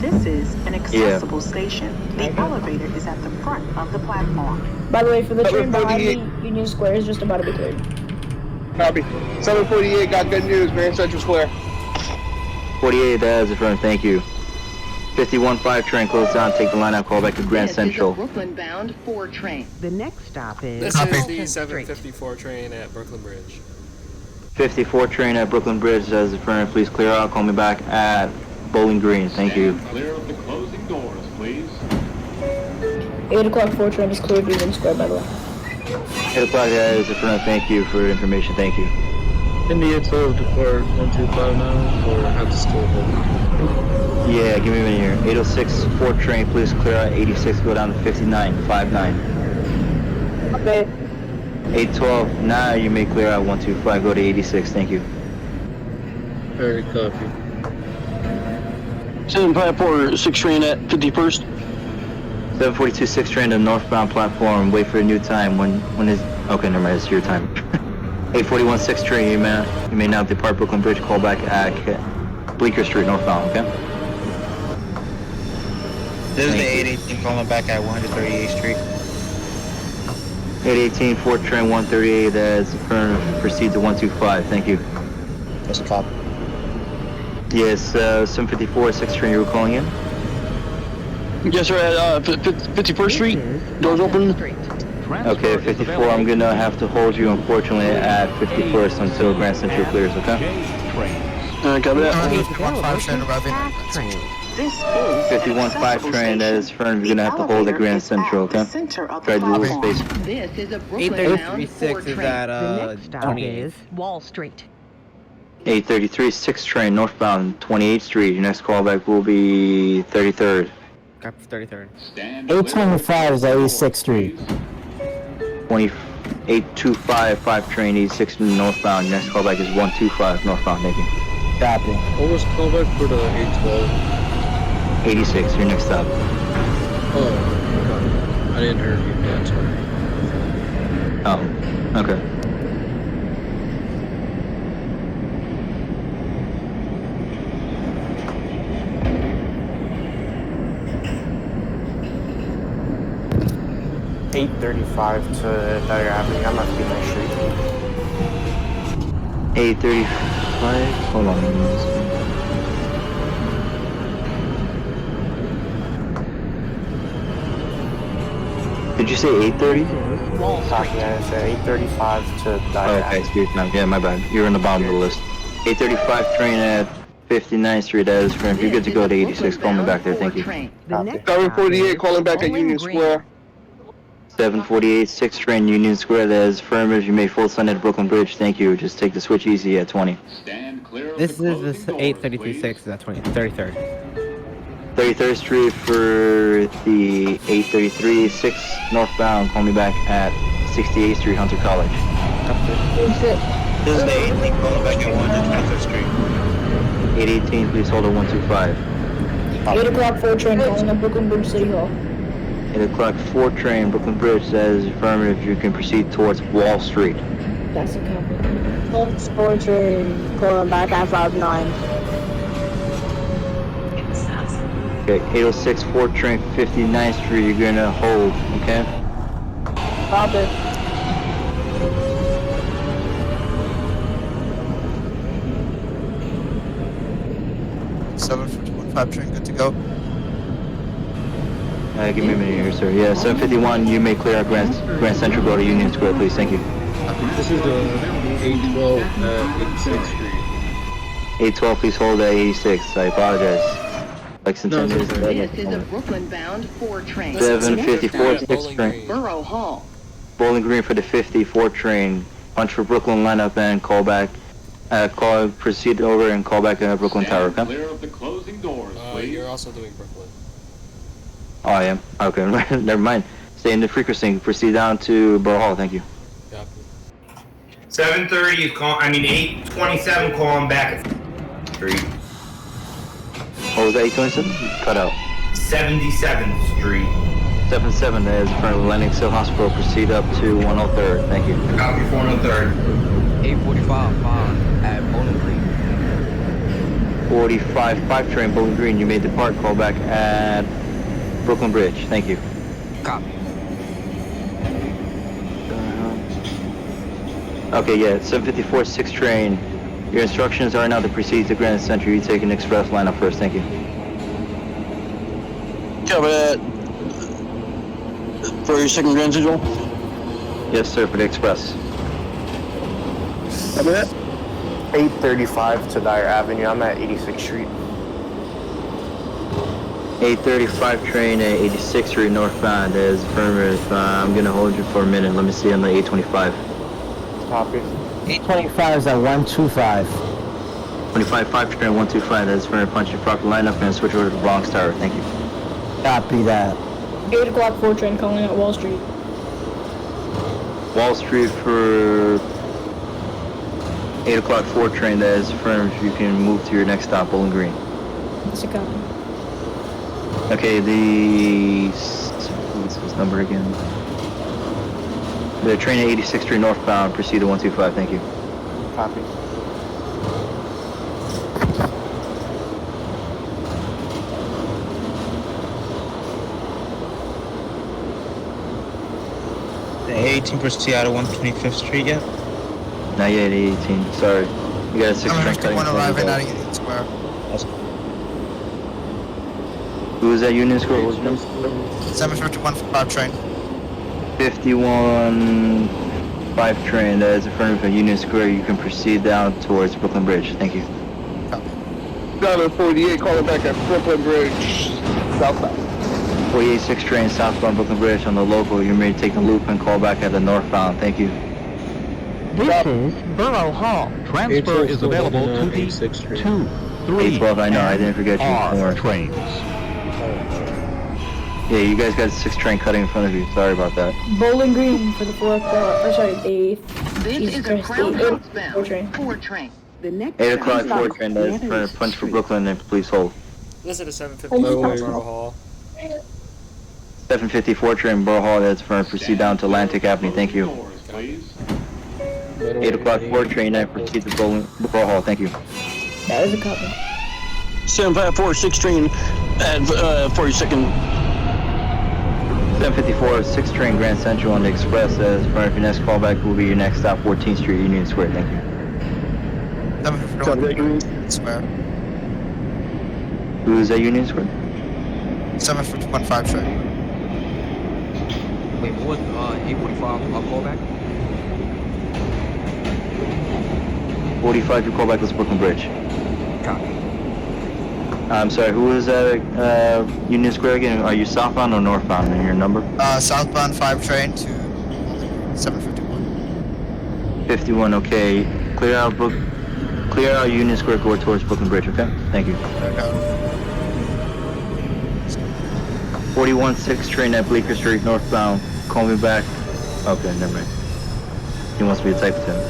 This is an accessible station. The elevator is at the front of the platform. By the way, for the train behind me, Union Square is just about to be cleared. Copy. 748 got good news. Grand Central Square. 48, that is affirmed. Thank you. 51-5 train closed down. Take the line out. Call back to Grand Central. Brooklyn-bound 4 train. The next stop is This is the 754 train at Brooklyn Bridge. 54 train at Brooklyn Bridge as affirmative. Please clear out. Call me back at Bowling Green. Thank you. Clear of the closing doors, please. 8 o'clock 4 train is clear of Union Square, by the way. 8 o'clock as affirmative. Thank you for the information. Thank you. India 12 depart 125 now, or have to still hold? Yeah, give me a minute here. 806 4 train. Please clear out 86. Go down to 59. 59. Okay. 812. Now you may clear out 125. Go to 86. Thank you. Very copy. 754 6 train at 51st. 742 6 train to northbound platform. Wait for a new time. When is? Okay, never mind. It's your time. 841 6 train. You may now depart Brooklyn Bridge. Call back at Bleecker Street northbound. Okay. This is the 818 calling back at 138th Street. 818 4th train 138 as proceed to 125. Thank you. That's a cop. Yes, 754 6th train. You were calling in? Yes, sir, at 51st Street. Doors open. Okay, 54. I'm gonna have to hold you, unfortunately, at 51st until Grand Central clears. Okay. Copy that. 51 5 train. That is firm. You're gonna have to hold at Grand Central. Okay. Try to do a little space. This is a Brooklyn 836 is at The next stop 28th. is Wall Street. 833 6th train northbound 28th Street. Your next callback will be 33rd. Copy 33rd. 825 is at 86th Street. 825 5 train 86 northbound. Your next callback is 125 northbound. Thank you. Copy. What was callback for the 812? 86. Your next stop. Oh, I didn't hear you. Yeah, sorry. Oh, okay. $835 to Dyer Avenue. I'm at Beacon Street. 835. Hold on. Did you say 830? Yeah, it's 835 to Dyer Okay, it's your time. Yeah, my bad. You're in the bottom of the list. 835 train at 59th Street. That is friend. You're good to go to 86. Call me back there. Thank you. 748 calling back at Union Square. 748 6 train Union Square. That is affirmative. You may full send at Brooklyn Bridge. Thank you. Just take the switch easy at 20. This is the 833 at 33rd. 33rd Street for the 833 6 northbound. Call me back at 68th Street, Hunter College. This is the 818 calling back at 123rd Street. 818, please hold at 125. 8 o'clock 4 train calling at Brooklyn Bridge City Hall. 8 o'clock 4 train, Brooklyn Bridge. That is affirmative. You can proceed towards Wall Street. That's a copy. 4 train calling back at 59. Okay, 806 4 train, 59th Street. You're gonna hold, okay? Copy. Five train, good to go. Give me a minute here, sir. Yeah, 751. You may clear out Grand Central. Go to Union Square, please. Thank you. This is the 812 86th Street. 812, please hold at 86. I apologize. Lexington This is a Brooklyn-bound 4 train. 754 6 train. Borough Hall. Bowling Green for the 54 train. Punch for Brooklyn lineup and call back. Proceed over and call back at Brooklyn Tower, okay? Clear of the closing doors, please. You're also doing Brooklyn. Oh, I am? Okay, never mind. Stay in the frequency. Proceed down to Borough Hall, thank you. 730 is calling. 827 calling back at Street. What was that, 827? Cut out. 77th Street. 77 is in front of Lennox Hill Hospital. Proceed up to 103rd, thank you. Copy 103rd. 845 at Bowling Green. 45 5 train, Bowling Green. You may depart. Call back at Brooklyn Bridge. Thank you. Copy. Okay, yeah, 754 6 train. Your instructions are now to proceed to Grand Central. You take an express lineup first. Thank you. Copy that. For your second Grand Central? Yes, sir, for the express. Copy that. 835 to Dyer Avenue. I'm at 86th Street. 835 train at 86th Street northbound. That is affirmative. I'm gonna hold you for a minute. Let me see on the 825. Copy. 825 is at 125. 25 train 125. That is affirmative. Punch your proper lineup and switch over to the Bronx Tower. Thank you. Copy that. 8 o'clock 4 train calling at Wall Street. Wall Street for 8 o'clock 4 train. That is affirmative. You can move to your next stop, Bowling Green. That's a copy. Okay, what's his number again? The train at 86th Street northbound, proceed to 125, thank you. Copy. The 18 proceed out of 125th Street yet? Not yet, 18, sorry. You got a 6 train cutting. One arriving out of Union Square. Who was that Union Square? What was your name? 751 5 train. 51 5 train, that is affirmative at Union Square. You can proceed down towards Brooklyn Bridge, thank you. Down at 48, calling back at Brooklyn Bridge, southbound. 48 6 train southbound Brooklyn Bridge on the local. You're ready to take the loop and call back at the northbound, thank you. This is Borough Hall. Transfer is available to the 2, 3, 812, I know, I didn't forget you. R Don't worry. trains. Yeah, you guys got 6 train cutting in front of you. Sorry about that. Bowling Green for the 4 o'clock, or sorry, the This is a Crown Heights bound 4 train. The next 8 o'clock stop 4 is train, that is Nevins for punch for Street. Brooklyn and please hold. This is a 750 Borough Hall. 754 train Borough Hall, that's for proceed down to Atlantic Avenue, thank you. 8 o'clock 4 train, I proceed to Borough Hall, thank you. That is a copy. 754 6 train at 42nd. 754 6 train Grand Central on the Express, as for your next callback will be your next stop, 14th Street, Union Square, thank you. 751 Square. Who's at Union Square? 751 5 train. Wait, what was 845 callback? 45, your callback was Brooklyn Bridge. Copy. I'm sorry, who was at Union Square again? Are you southbound or northbound in your number? Southbound 5 train to 751. 51, okay. Clear out Union Square, go towards Brooklyn Bridge, okay? Thank you. 41 6 train at Bleecker Street northbound. Call me back. Okay, never mind. He wants me to type it to him.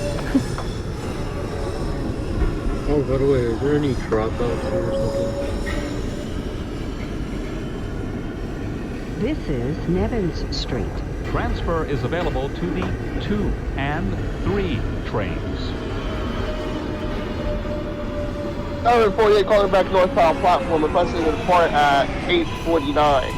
Oh, by the way, is there any dropouts here or something? This is Nevins Street. Transfer is available to the 2 and 3 trains. Down at 48, calling back northbound platform, requesting to depart at 8:49.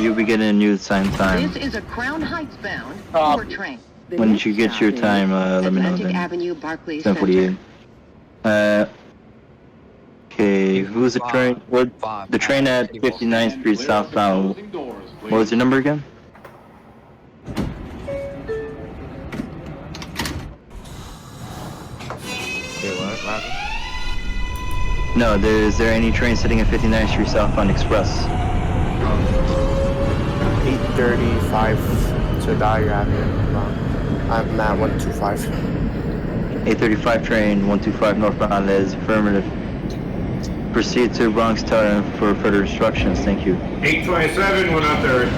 You'll be getting a new sign time. This is a Crown Heights bound 4 train. The When next you get your stop time, is let me know Atlantic then. Avenue, Barclays 1048. Okay, who's the train? What? The train at 59th Street southbound. What was your number again? No, is there any train sitting at 59th Street southbound express? 835 to Dyer Avenue. I'm at 125. 835 train, 125 northbound, that is affirmative. Proceed to Bronx Tower for further instructions, thank you. 827, 103rd.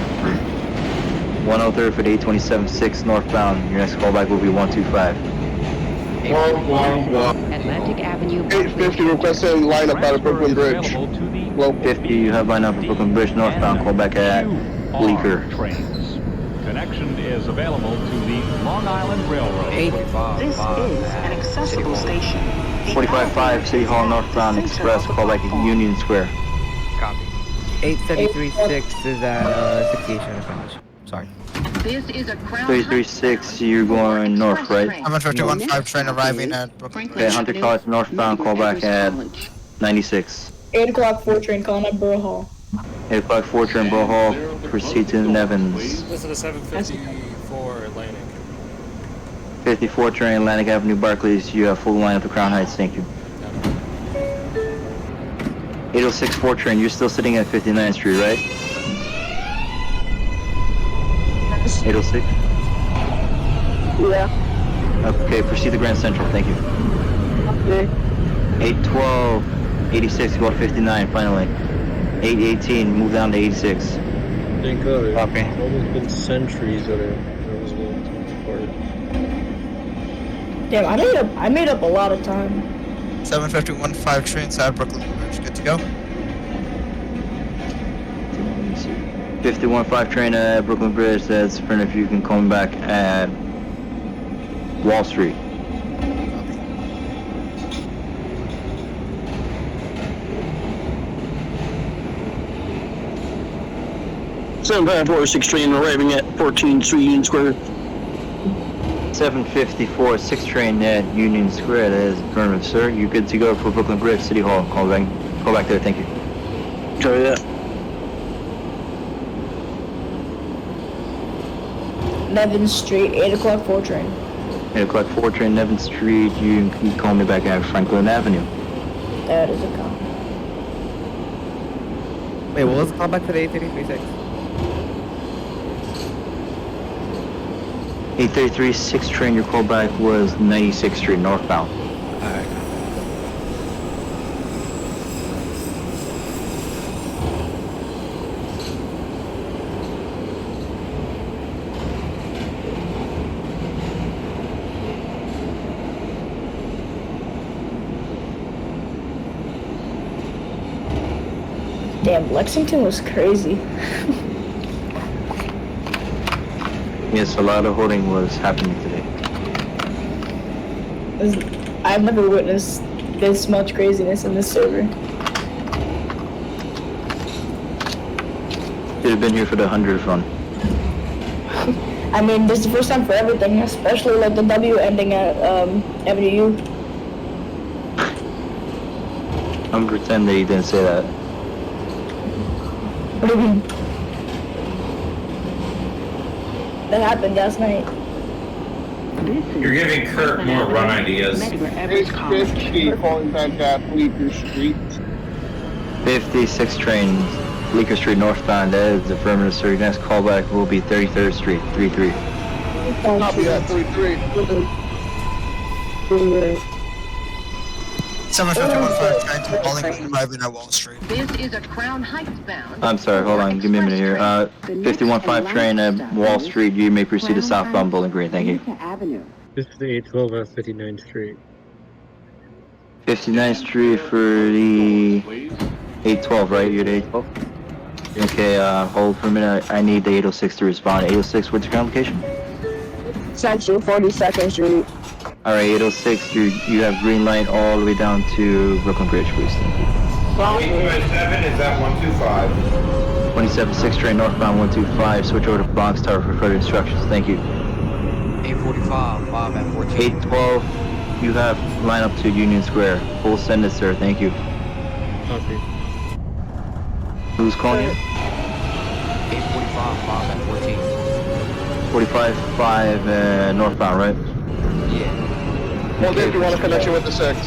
103rd for the 827-6 northbound. Your next callback will be 125. Atlantic Avenue. 850 requesting lineup out of Brooklyn Bridge. Well, 50, you have lineup at Brooklyn Bridge northbound. Callback at Bleecker. Trains. Connection is available to the Long Island Railroad. This is an accessible station. 45-5 City Hall northbound express. Callback at Union Square. Copy. 833.6 is at 68 finish. Sorry. This is a Crown 336, you're going north, right? 751 5 train arriving at Brooklyn Okay, Bridge. Hunter College northbound. Callback at 96. 8 o'clock 4 train calling at Borough Hall. 8 o'clock 4 train Borough Hall. Proceed to Nevins. This is a 754 Atlantic. 754 train, Atlantic Avenue, Barclays. You have full line up to Crown Heights. Thank you. 8064 train, you're still sitting at 59th Street, right? 806? Yeah. Okay, proceed to Grand Central. Thank you. Okay. 812, 86, go to 59, finally. 818, move down to 86. Thank God. It's Copy. almost been centuries that I was willing to depart. Damn, I made up a lot of time. 751 train, South Brooklyn Bridge. Good to go? 515 train at Brooklyn Bridge. That's Sprint if you can come back at Wall Street. 7546 train arriving at 14th Street Union Square. 754 6 train at Union Square. That is affirmative, sir. You're good to go for Brooklyn Bridge, City Hall. Call back there. Thank you. Sorry that. 11th Street, 8 o'clock 4 train. 8 o'clock 4 train, 11th Street. You can call me back at Franklin Avenue. That is a call. Wait, what was the callback for the 8336? 833 6 train, your callback was 96th Street northbound. Alright. Damn, Lexington was crazy. Yes, a lot of holding was happening today. I've never witnessed this much craziness in this server. Should have been here for the 100th run. I mean, this is the first time for everything, especially like the W ending at Avenue U. I'm gonna pretend that you didn't say that. What do you mean? That happened last night. You're giving Kurt more run ideas. 850 calling back at Bleecker Street. 56 train, Bleecker Street northbound. That is affirmative, sir. Your next callback will be 33rd Street, 33. Copy that, 33. 751 train to Bowling Green, arriving at Wall Street. This is a Crown Heights bound. I'm sorry, hold on, give me a minute here. 515 train at Wall Street, you may proceed to southbound Bowling Green, thank you. This is the 812 at 59th Street. 59th Street for the 812, right? You're the 812? Okay, hold for a minute. I need the 806 to respond. 806, what's your ground location? Section 42nd Street. Alright, 806, you have green light all the way down to Brooklyn Bridge, please. Thank you. 827 is at 125. 276 train northbound 125, switch over to Bronx Tower for further instructions. Thank you. 845, 5 at 14. 812, you have line up to Union Square. Full send it, sir. Thank you. Copy. Who's calling you? 845, 5 at 14. 45, 5 northbound, right? Yeah. Well, if you want a connection with the 6.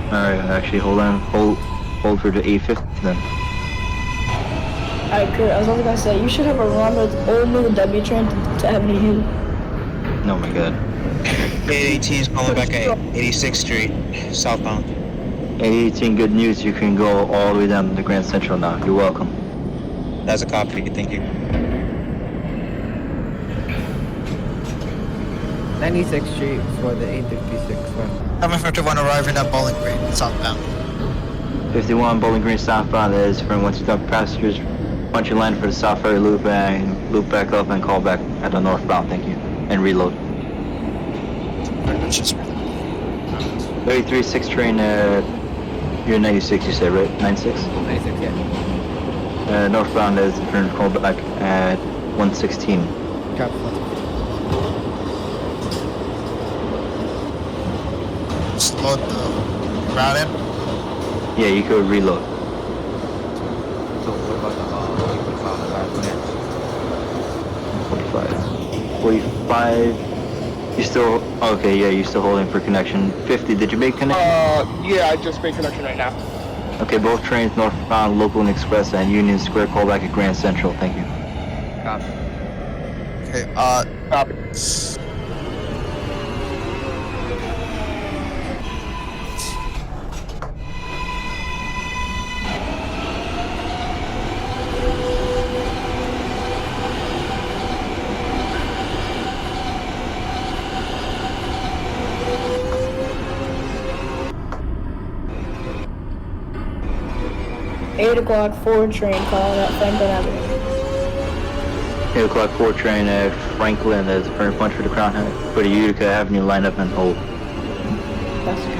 Alright, actually, hold on. Hold for the 850 then. Alright, Kurt, I was only gonna say, you should have a run with only the W train to Avenue U. Oh my god. 818 is calling back at 86th Street, southbound. 818, good news. You can go all the way down to Grand Central now. You're welcome. That's a copy, thank you. 96th Street for the 856 one. 751 arriving at Bowling Green, southbound. 51 Bowling Green southbound. That is for once you dump passengers. Once you land for the South Ferry loop and loop back up and call back at the northbound. Thank you. And reload. 33 6 train. You're 96. You said right? 96. 96, yeah. Northbound is for call back at 116. Drop. Slow the route in. Yeah, you could reload. So what about the 45. 45. You still, okay, yeah, you still holding for connection. 50, did you make connection? Yeah, I just made connection right now. Okay, both trains northbound, local and express, and Union Square, call back at Grand Central, thank you. Copy. Okay, Copy. 8 o'clock, 4 train calling at Franklin Avenue. 8 o'clock 4 train at Franklin, there's a current punch for the Crown Head. For the Utica Avenue, line up and hold. That's okay.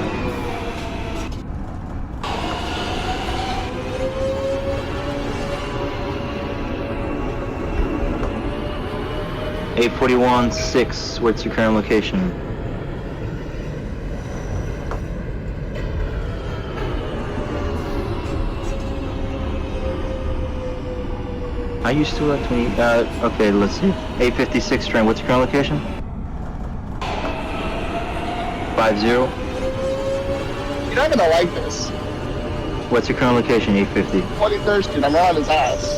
$841-6, what's your current location? I used to at 20, okay, let's see. 856 train, what's your current location? 50. You're not gonna like this. What's your current location, 850? 23rd Street, I'm on his ass.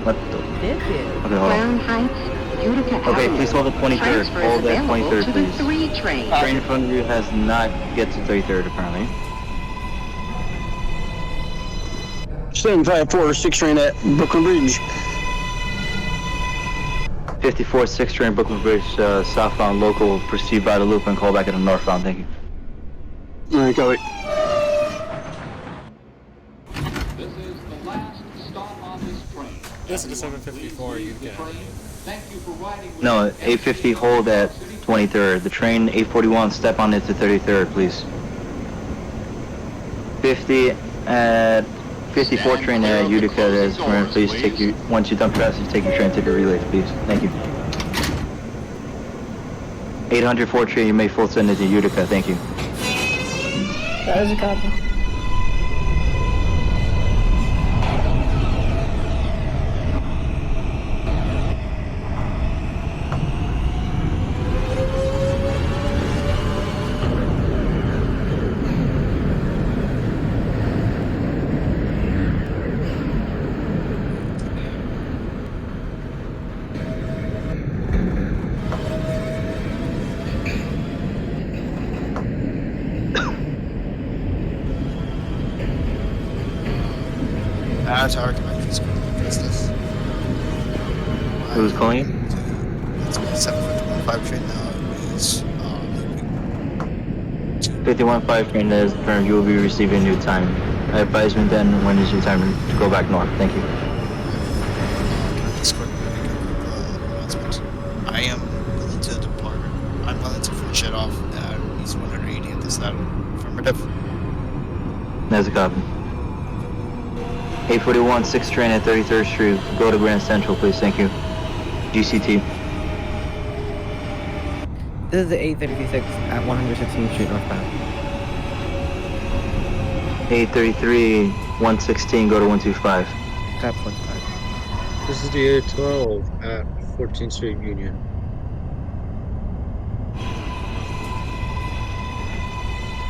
What the? This is Okay, hold on. Crown Heights, Utica Okay, Avenue. please hold the 23rd. Transfer is Hold that available 23rd, to the please. 3 train. Train in front of you has not get to 33rd, apparently. Stand 546 train at Brooklyn Bridge. 54-6 train, Brooklyn Bridge, southbound local, proceed by the loop and call back at the northbound, thank you. Alright, go it. This is the last stop on this train. This is the 754, you get. Thank you for riding with No, 850 hold at 23rd. The train 841, step on it to 33rd, please. 50 at 54 train at Utica, there's please take you, once you dump traffic, take your train to the relay, please. Thank you. 804 train, you may full send it to Utica, thank you. That is a copy. That's hard to make this this. Who's calling you? It's 751 train now is 51-5 train is confirmed, you will be receiving new time. I advise me then when is your time to go back north, thank you. I am willing to depart. I'm willing to finish it off at East 180 at this level. Affirmative. There's a copy. 841, 6 train at 33rd Street. Go to Grand Central, please. Thank you. GCT. This is the 836 at 116th Street northbound. 833, 116, go to 125. Got 125. This is the 812 at 14th Street Union.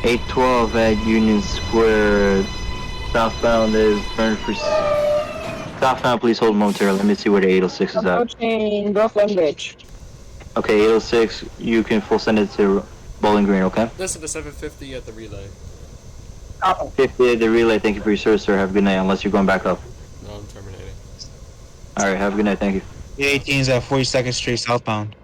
$812 at Union Square. Southbound is burned for... Southbound, please hold momentarily. Let me see where the 806 is at. Approaching Brooklyn Bridge. Okay, 806, you can full send it to Bowling Green, okay? This is the 750 at the relay. 50 at the relay, thank you for your service, sir. Have a good night, unless you're going back up. No, I'm terminating. Alright, have a good night, thank you. The 18 is at 42nd Street southbound.